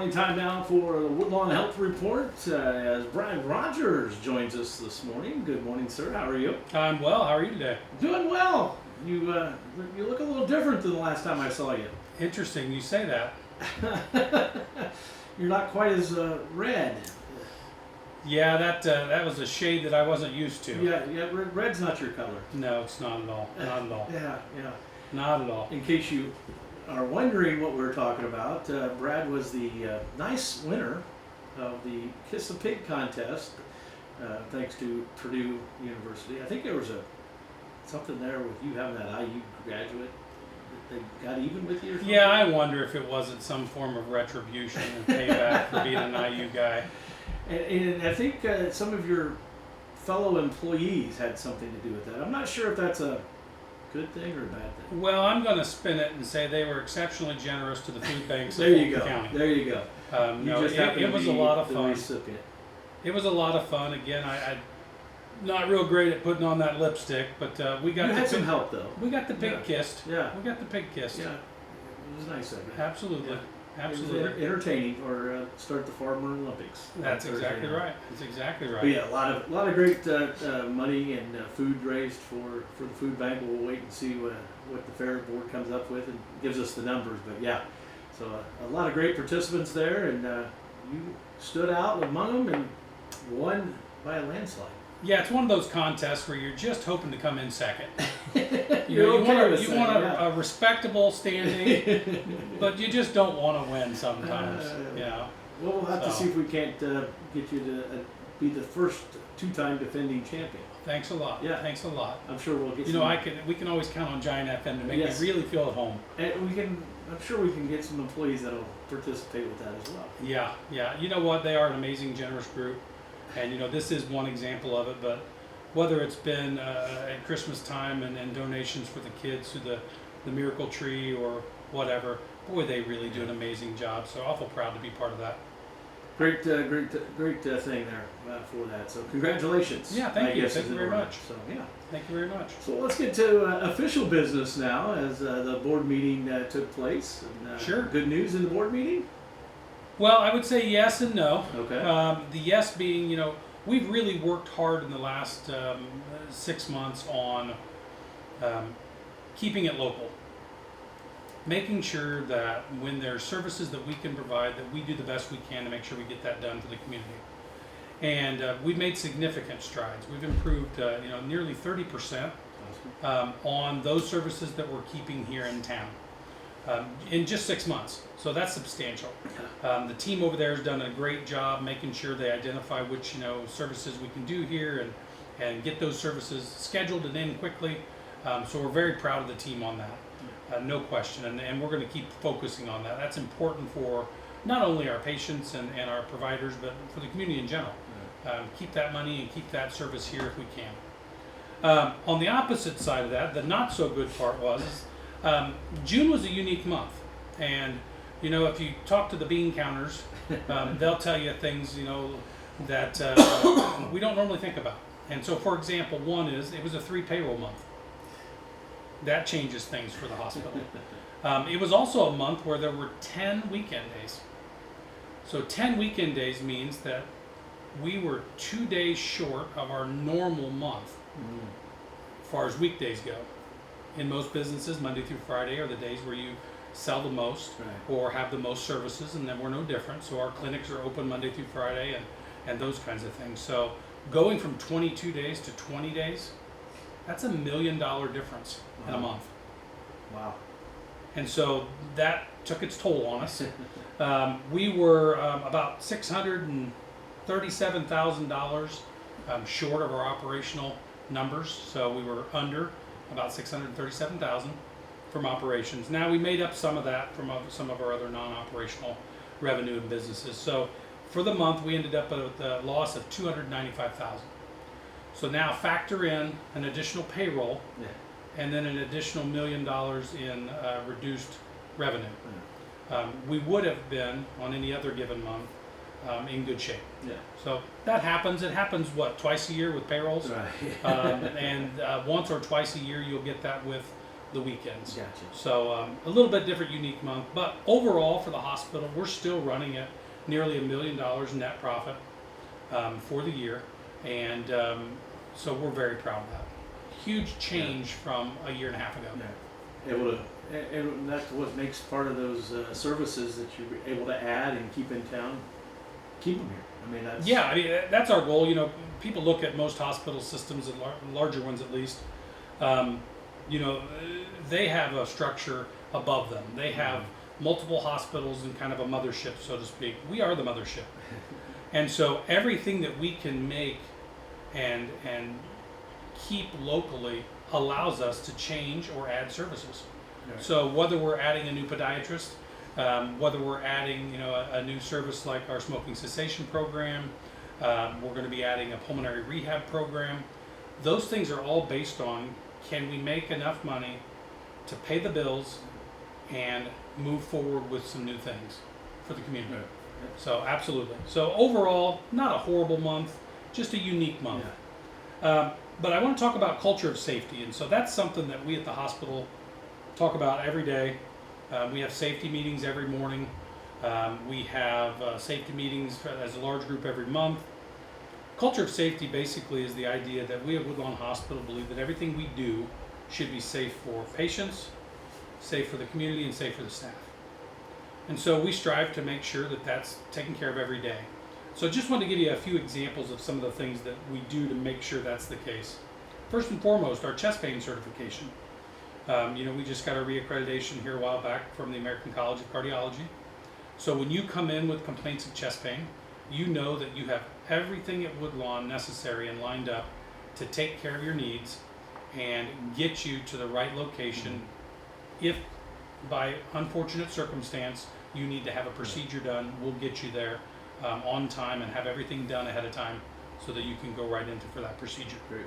Morning time now for the Woodlawn Health Report as Brian Rogers joins us this morning. Good morning, sir. How are you? I'm well. How are you today? Doing well. You look a little different than the last time I saw you. Interesting you say that. You're not quite as red. Yeah, that was a shade that I wasn't used to. Yeah, red's not your color. No, it's not at all. Not at all. Yeah. Not at all. In case you are wondering what we're talking about, Brad was the nice winner of the Kiss a Pig contest, thanks to Purdue University. I think there was something there with you having that IU graduate that they got even with you or something? Yeah, I wonder if it wasn't some form of retribution and payback for being an IU guy. And I think some of your fellow employees had something to do with that. I'm not sure if that's a good thing or a bad thing. Well, I'm going to spin it and say they were exceptionally generous to the food banks of There you Fulton go. County. There you go. No, just happen it to was be a lot of the fun. recipient. It was a lot of fun. Again, I'm not real great at putting on that lipstick, but we got You had some help though. We got the pig kissed. Yeah. We got the pig kissed. Yeah, it was nice of you. Absolutely. Yeah. Absolutely. It was entertaining for start the Farmer Olympics. That's exactly right. That's exactly right. But yeah, a lot of great money and food raised for the food bank. We'll wait and see what the fair board comes up with and gives us the numbers. But yeah, so a lot of great participants there, and you stood out among them and won by a landslide. Yeah, it's one of those contests where you're just hoping to come in second. You want a respectable standing, but you just don't want to win sometimes. Well, we'll have to see if we can't get you to be the first two-time defending champion. Thanks a lot. Yeah. Thanks a lot. I'm sure we'll get. We can always count on Giant FM to make Yes. me really feel at home. And I'm sure we can get some employees that'll participate with that as well. Yeah. You know what? They are an amazing, generous group. And this is one example of it, but whether it's been at Christmas time and donations for the kids through the Miracle Tree or whatever, boy, they really do an amazing job. So awful proud to be part of that. Great thing there for that. So congratulations. Yeah, thank you. Thank you very much. So yeah, thank you very much. So let's get to official business now, as the board meeting took place. And, sure. Good news in the board meeting. Well, I would say yes and no. Okay. The yes being, we've really worked hard in the last 6 months on keeping it local. Making sure that when there's services that we can provide, that we do the best we can to make sure we get that done for the community. And we've made significant strides. We've improved, nearly 30% on those services that we're keeping here in town. In just 6 months. So that's substantial. The team over there has done a great job making sure they identify which services we can do here and get those services scheduled and in quickly. So we're very proud of the team on that, no question. And we're going to keep focusing on that. That's important for not only our patients and our providers, but for the community in general. Keep that money and keep that service here if we can. On the opposite side of that, the not so good part was June was a unique month, and if you talk to the bean counters, they'll tell you things that we don't normally think about. And so, for example, one is it was a 3 payroll month. That changes things for the hospital. It was also a month where there were 10 weekend days. So 10 weekend days means that we were 2 days short of our normal month as far as weekdays go. In most businesses, Monday through Friday are the days where you sell the most or have the most services, and then we're no different. So our clinics are open Monday through Friday and those kinds of things. So going from 22 days to 20 days, that's $1 million difference in a month. Wow. And so that took its toll on us. We were about $637,000 short of our operational numbers. So we were under about $637,000 from operations. Now we made up some of that from some of our other non-operational revenue and businesses. So for the month we ended up with a loss of $295,000. So now factor in an additional payroll and then an additional $1 million in reduced revenue. We would have been on any other given month in good shape. So that happens. It happens twice a year with payrolls, Right. and once or twice a year you'll get that with the weekends. Gotcha. So a little bit different, unique month. But overall, for the hospital, we're still running at nearly $1 million net profit for the year, and so we're very proud of that. Huge change from a year and a half ago. Yeah. Able to, and that's what makes part of those services that you're able to add and keep in town, keep them here. I mean, that's Yeah, I mean that's our goal. You know, people look at most hospital systems, and larger ones at least. You know, they have a structure above them. They have multiple hospitals and kind of a mothership, so to speak. We are the mothership, and so everything that we can make and keep locally allows us to change or add services. Right. So whether we're adding a new podiatrist, whether we're adding, you know, a new service like our smoking cessation program, we're going to be adding a pulmonary rehab program. Those things are all based on, can we make enough money to pay the bills and move forward with some new things for the community. Right. So absolutely. So overall, not a horrible month, just a unique month. Yeah. But I want to talk about culture of safety, and so that's something that we at the hospital talk about every day. We have safety meetings every morning. We have safety meetings as a large group every month. Culture of safety basically is the idea that we at Woodlawn Hospital believe that everything we do should be safe for patients, safe for the community, and safe for the staff. And so we strive to make sure that that's taken care of every day. So just wanted to give you a few examples of some of the things that we do to make sure that's the case. First and foremost, our chest pain certification. You know, we just got a reaccreditation here a while back from the American College of Cardiology. So when you come in with complaints of chest pain, you know that you have everything at Woodlawn necessary and lined up to take care of your needs and get you to the right location. If by unfortunate circumstance you need to have a procedure done, we'll get you there on time and have everything done ahead of time so that you can go right into for that procedure. Great.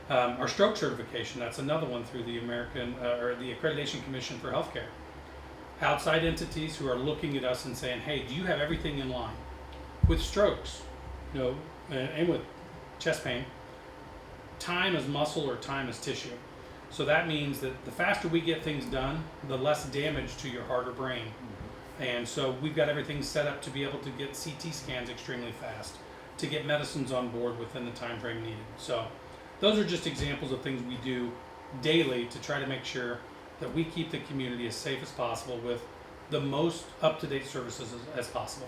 Our stroke certification, that's another one through the American or the Accreditation Commission for Healthcare. Outside entities who are looking at us and saying, hey, do you have everything in line? With strokes, you know, and with chest pain, time is muscle or time is tissue. So that means that the faster we get things done, the less damage to your heart or brain. And so we've got everything set up to be able to get CT scans extremely fast, to get medicines on board within the time frame needed. So those are just examples of things we do daily to try to make sure that we keep the community as safe as possible with the most up-to-date services as possible.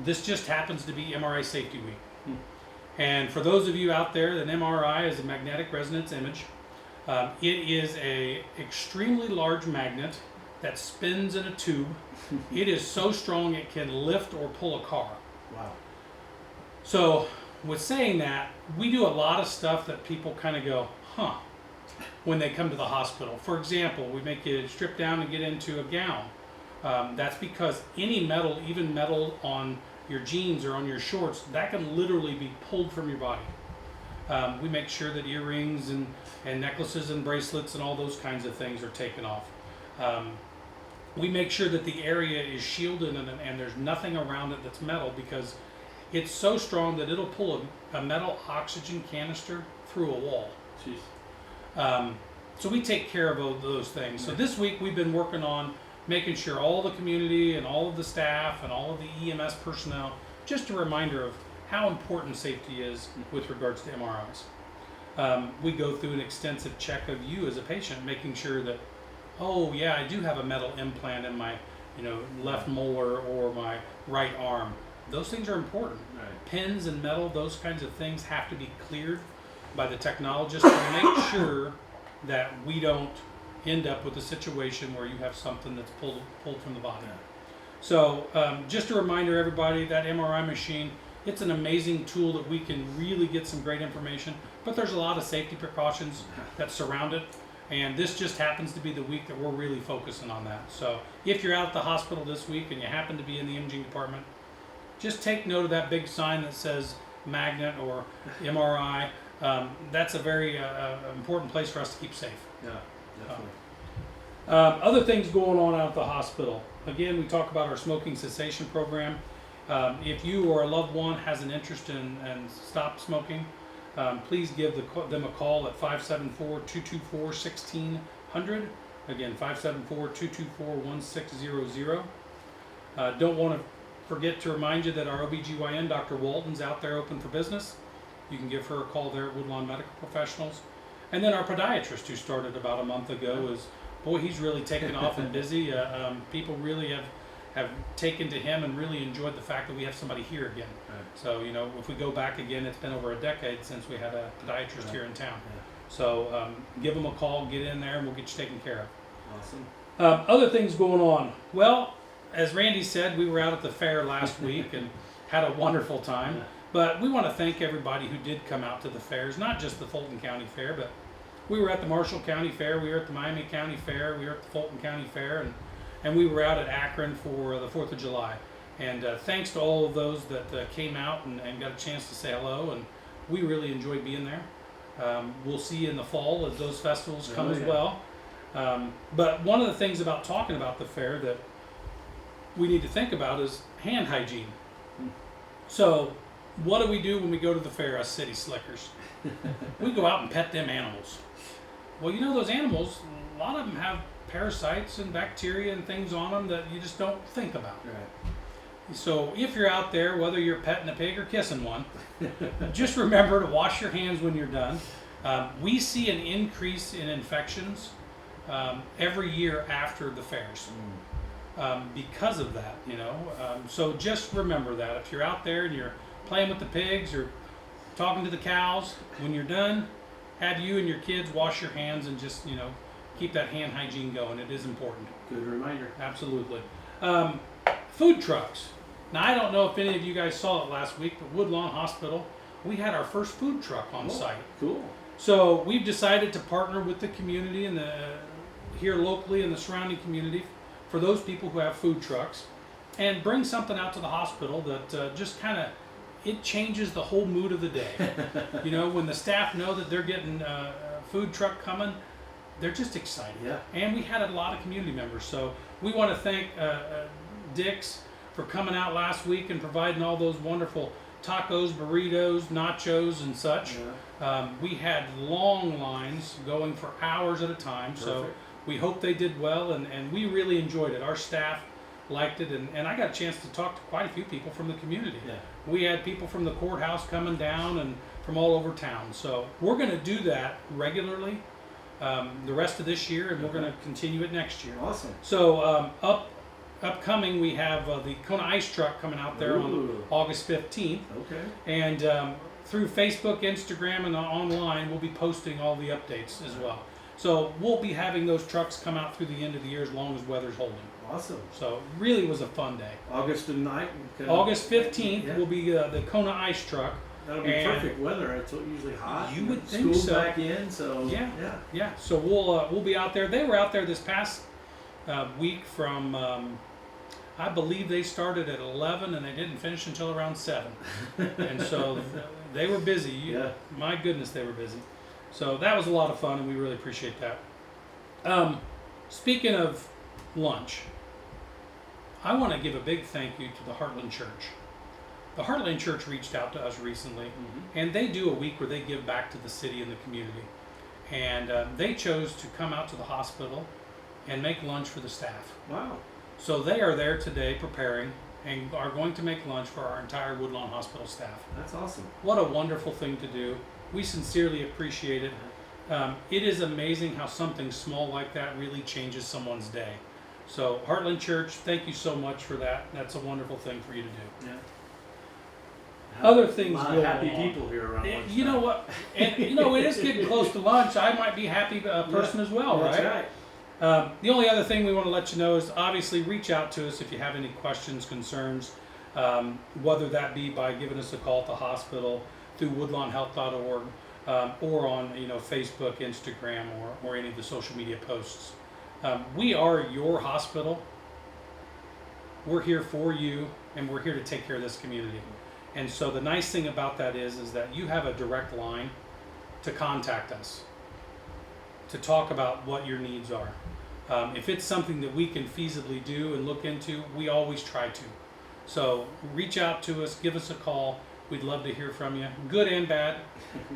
This just happens to be MRI Safety Week. And for those of you out there, an MRI is a magnetic resonance image. It is a extremely large magnet that spins in a tube. It is so strong it can lift or pull a car. Wow. So with saying that, we do a lot of stuff that people kind of go, huh, when they come to the hospital. For example, we make you strip down and get into a gown. That's because any metal, even metal on your jeans or on your shorts, that can literally be pulled from your body. We make sure that earrings and necklaces and bracelets and all those kinds of things are taken off. We make sure that the area is shielded and there's nothing around it that's metal, because it's so strong that it'll pull a metal oxygen canister through a wall. Jeez. So we take care of those things. So this week we've been working on making sure all the community and all of the staff and all of the EMS personnel, just a reminder of how important safety is with regards to MRIs. We go through an extensive check of you as a patient, making sure that, oh yeah, I do have a metal implant in my, left molar or my right arm. Those things are important. Right. Pins and metal, those kinds of things have to be cleared by the technologist to make sure that we don't end up with a situation where you have something that's pulled from the body. Yeah. So just a reminder, everybody, that MRI machine, it's an amazing tool that we can really get some great information, but there's a lot of safety precautions that surround it. And this just happens to be the week that we're really focusing on that. So if you're out at the hospital this week and you happen to be in the imaging department, just take note of that big sign that says magnet or MRI. That's a very important place for us to keep safe. Yeah, definitely. Other things going on out at the hospital. Again, we talk about our smoking cessation program. If you or a loved one has an interest in stop smoking, please give them a call at 574-224-1600. Again, 574-224-1600. Don't want to forget to remind you that our OBGYN, Dr. Walton's out there open for business. You can give her a call there at Woodlawn Medical Professionals. And then our podiatrist, who started about a month ago, he's really taken off and busy. People really have taken to him and really enjoyed the fact that we have somebody here again. Right. So, if we go back again, it's been over a decade since we had a podiatrist here in town. Yeah. So give them a call, get in there, and we'll get you taken care of. Awesome. Other things going on. Well, as Randy said, we were out at the fair last week and had a wonderful time. Yeah. But we want to thank everybody who did come out to the fairs, not just the Fulton County Fair, but we were at the Marshall County Fair, we were at the Miami County Fair, we were at the Fulton County Fair, and we were out at Akron for the 4th of July. And thanks to all of those that came out and got a chance to say hello, and we really enjoyed being there. We'll see you in the fall as those festivals come as well. But one of the things about talking about the fair that we need to think about is hand hygiene. So what do we do when we go to the fair, us city slickers? We go out and pet them animals. Well, those animals, a lot of them have parasites and bacteria and things on them that you just don't think about. Right. So if you're out there, whether you're petting a pig or kissing one, just remember to wash your hands when you're done. We see an increase in infections every year after the fairs because of that, so just remember that. If you're out there and you're playing with the pigs or talking to the cows, when you're done, have you and your kids wash your hands and just, keep that hand hygiene going. It is important. Good reminder. Absolutely. Food trucks. Now, I don't know if any of you guys saw it last week, but Woodlawn Hospital, we had our first food truck on site. Cool. So we've decided to partner with the community and here locally in the surrounding community for those people who have food trucks, and bring something out to the hospital that just kind of, it changes the whole mood of the day. When the staff know that they're getting a food truck coming, they're just excited. Yeah. And we had a lot of community members. So we want to thank Dick's for coming out last week and providing all those wonderful tacos, burritos, nachos, and such. Yeah. We had long lines going for hours at a time. Perfect. So we hope they did well, and we really enjoyed it. Our staff liked it, and I got a chance to talk to quite a few people from the community. Yeah. We had people from the courthouse coming down and from all over town. So we're going to do that regularly the rest of this year, and we're going to continue it next year. Awesome. So upcoming, we have the Kona Ice Truck coming out there on August 15th. Okay. And through Facebook, Instagram, and online, we'll be posting all the updates as well. So we'll be having those trucks come out through the end of the year as long as weather's holding. Awesome. So really was a fun day. August and night. August 15th Yeah. will be the Kona Ice Truck. That'll be and perfect weather. It's usually hot. You would think School's so. back in, so Yeah. So we'll be out there. They were out there this past week from I believe they started at 11 and they didn't finish until around 7. And so they were busy. Yeah. My goodness, they were busy. So that was a lot of fun, and we really appreciate that. Speaking of lunch, I want to give a big thank you to the Heartland Church. The Heartland Church reached out to us recently, and they do a week where they give back to the city and the community. And they chose to come out to the hospital and make lunch for the staff. Wow. So they are there today preparing and are going to make lunch for our entire Woodlawn Hospital staff. That's awesome. What a wonderful thing to do. We sincerely appreciate it. It is amazing how something small like that really changes someone's day. So Heartland Church, thank you so much for that. That's a wonderful thing for you to do. Yeah. Other things A lot go of happy on. people here around lunchtime. You know what? And it is getting close to lunch. I might be a happy person as well, That's right? The only other thing we want to let you know is obviously reach out to us if you have any questions, concerns, whether that be by giving us a call at the hospital through woodlawnhealth.org or on Facebook, Instagram, or any of the social media posts. We are your hospital. We're here for you, and we're here to take care of this community. And so the nice thing about that is that you have a direct line to contact us, to talk about what your needs are. If it's something that we can feasibly do and look into, we always try to. So reach out to us, give us a call, We'd love to hear from you, good and bad.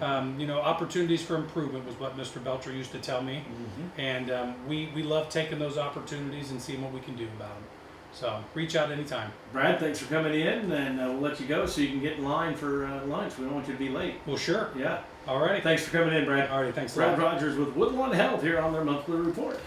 Opportunities for improvement was what Mr. Belcher used to tell me. And we love taking those opportunities and seeing what we can do about them. So reach out anytime. Brad, thanks for coming in, and we'll let you go so you can get in line for lunch. We don't want you to be late. Well, sure. Yeah. All right. Thanks for coming in, Brad. All right. Thanks a Brad lot. Rogers with Woodlawn Health here on their monthly report.